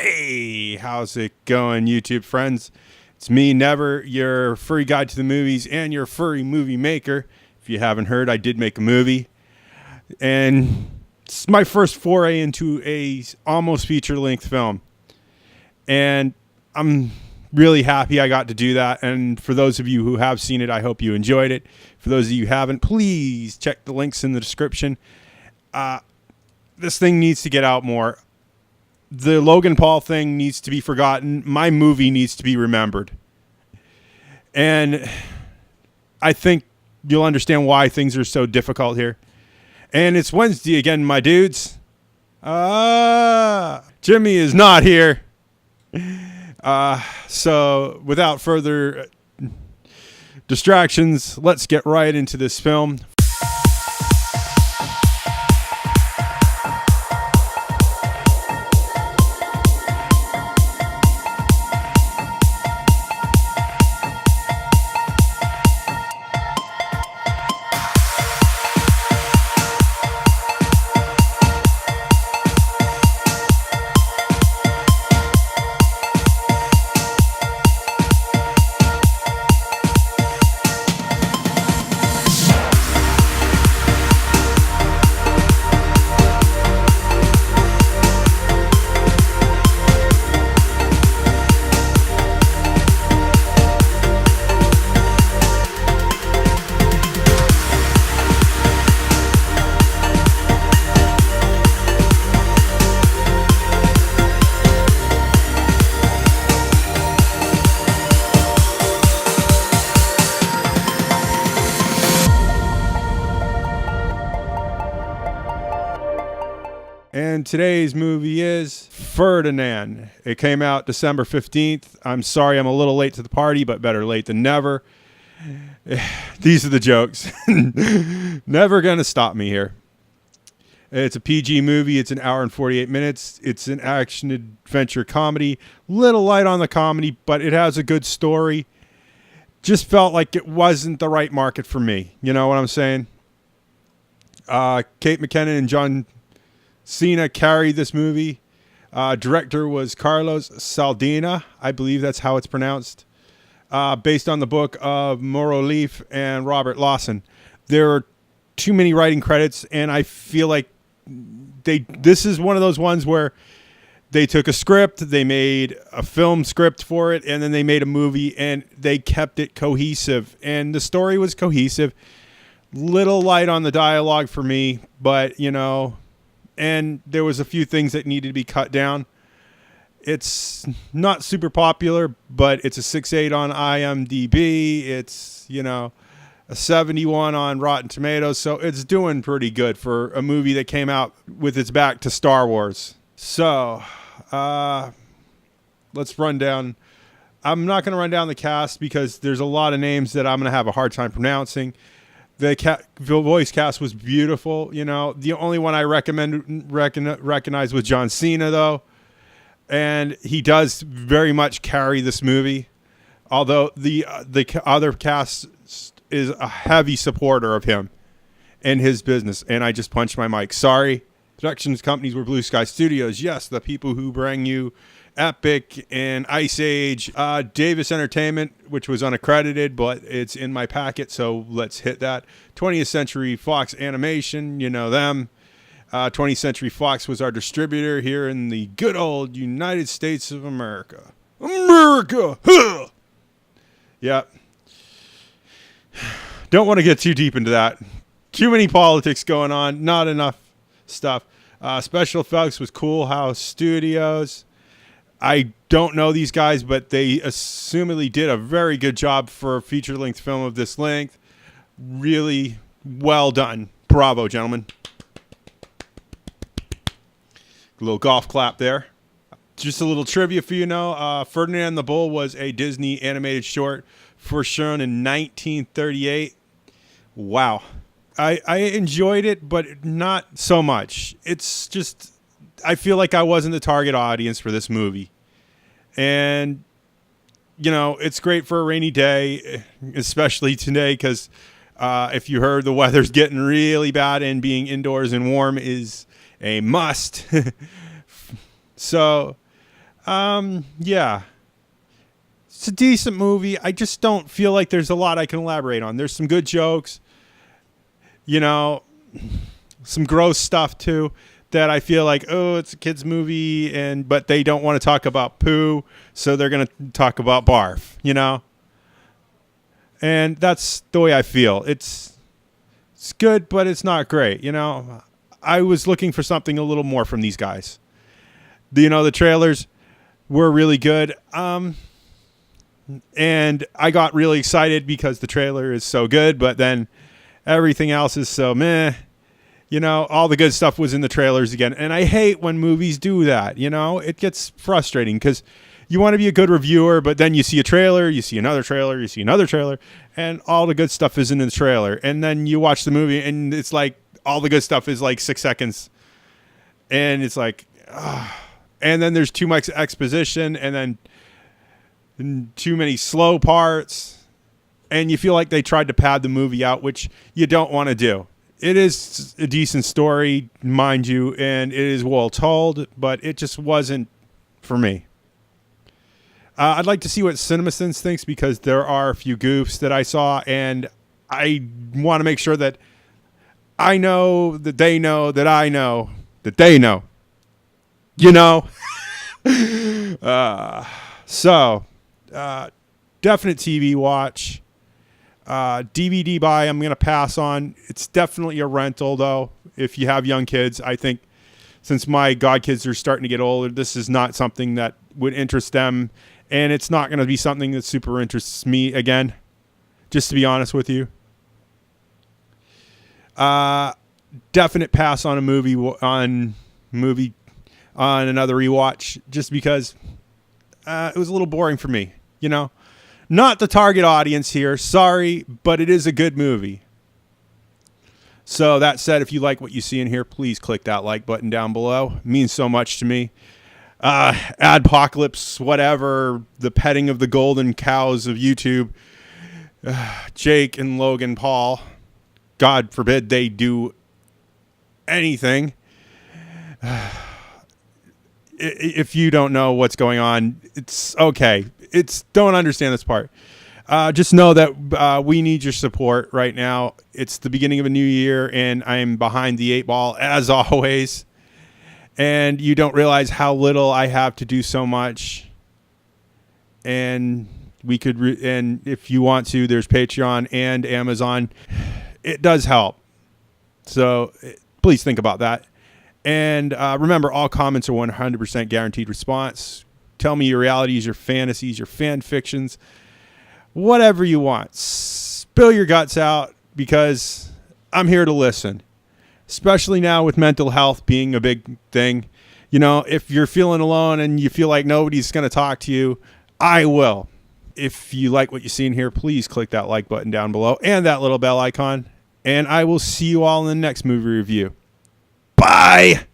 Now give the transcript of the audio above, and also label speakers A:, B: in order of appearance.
A: Hey, how's it going, YouTube friends? It's me, Never, your furry guide to the movies and your furry movie maker. If you haven't heard, I did make a movie, and it's my first foray into a almost feature-length film, and I'm really happy I got to do that. And for those of you who have seen it, I hope you enjoyed it. For those of you who haven't, please check the links in the description. This thing needs to get out more. The Logan Paul thing needs to be forgotten. My movie needs to be remembered. And I think you'll understand why things are so difficult here. And it's Wednesday again, my dudes. Jimmy is not here. So without further distractions, let's get right into this film. And today's movie is Ferdinand. It came out December 15th. I'm sorry I'm a little late to the party, but better late than never. These are the jokes. Never going to stop me here. It's a PG movie. It's an hour and 48 minutes. It's an action-adventure comedy. Little light on the comedy, but it has a good story. Just felt like it wasn't the right market for me. You know what I'm saying? Kate McKinnon and John Cena carried this movie. Director was Carlos Saldanha. I believe that's how it's pronounced. Based on the book of Mauro Leaf and Robert Lawson. There are too many writing credits, and I feel like this is one of those ones where they took a script, they made a film script for it, and then they made a movie, and they kept it cohesive. And the story was cohesive. Little light on the dialogue for me, but, you know, and there was a few things that needed to be cut down. It's not super popular, but it's a 6.8 on IMDb. It's, you know, a 71 on Rotten Tomatoes. So it's doing pretty good for a movie that came out with its back to Star Wars. So let's run down. I'm not going to run down the cast because there's a lot of names that I'm going to have a hard time pronouncing. The voice cast was beautiful. You know, the only one I recognize was John Cena, though. And he does very much carry this movie. Although the other cast is a heavy supporter of him and his business. And I just punched my mic. Sorry. Productions companies were Blue Sky Studios. Yes, the people who bring you Epic and Ice Age. Davis Entertainment, which was unaccredited, but it's in my packet, so let's hit that. 20th Century Fox Animation, you know them. 20th Century Fox was our distributor here in the good old United States of America. America! Huh! Yep. Don't want to get too deep into that. Too many politics going on, not enough stuff. Special effects was Cool House Studios. I don't know these guys, but they assumedly did a very good job for a feature-length film of this length. Really well done. Bravo, gentlemen. A little golf clap there. Just a little trivia for you know. Ferdinand the Bull was a Disney animated short first shown in 1938. Wow. I enjoyed it, but not so much. It's just, I feel like I wasn't the target audience for this movie. And, you know, it's great for a rainy day, especially today, because if you heard, the weather's getting really bad, and being indoors and warm is a must. So Yeah. It's a decent movie. I just don't feel like there's a lot I can elaborate on. There's some good jokes, you know, some gross stuff too that I feel like, oh, it's a kid's movie, but they don't want to talk about poo, so they're going to talk about barf, you know? And that's the way I feel. It's good, but it's not great, you know? I was looking for something a little more from these guys. You know, the trailers were really good. And I got really excited because the trailer is so good, but then everything else is so meh. You know, all the good stuff was in the trailers again. And I hate when movies do that, you know? It gets frustrating because you want to be a good reviewer, but then you see a trailer, you see another trailer, you see another trailer, and all the good stuff is in the trailer. And then you watch the movie, and it's like all the good stuff is like 6 seconds. And it's like, and then there's too much exposition, and then too many slow parts, and you feel like they tried to pad the movie out, which you don't want to do. It is a decent story, mind you, and it is well told, but it just wasn't for me. I'd like to see what CinemaSins thinks, because there are a few goofs that I saw, and I want to make sure that I know that they know that I know that they know. You know? Definite TV watch. DVD buy, I'm going to pass on. It's definitely a rental, though. If you have young kids, I think since my godkids are starting to get older, this is not something that would interest them. And it's not going to be something that super interests me again, just to be honest with you. Definite pass on a movie, on another rewatch, just because it was a little boring for me, you know? Not the target audience here, sorry, but it is a good movie. So that said, if you like what you see in here, please click that like button down below. It means so much to me. Adpocalypse, whatever, the petting of the golden cows of YouTube, Jake and Logan Paul, God forbid they do anything. If you don't know what's going on, it's okay. Don't understand this part. Just know that we need your support right now. It's the beginning of a new year, and I'm behind the 8 ball as always. And you don't realize how little I have to do so much. And we could, and if you want to, there's Patreon and Amazon. It does help. So please think about that. And remember, all comments are 100% guaranteed response. Tell me your realities, your fantasies, your fan fictions, whatever you want. Spill your guts out, because I'm here to listen, especially now with mental health being a big thing. You know, if you're feeling alone and you feel like nobody's going to talk to you, I will. If you like what you see in here, please click that like button down below and that little bell icon. And I will see you all in the next movie review. Bye!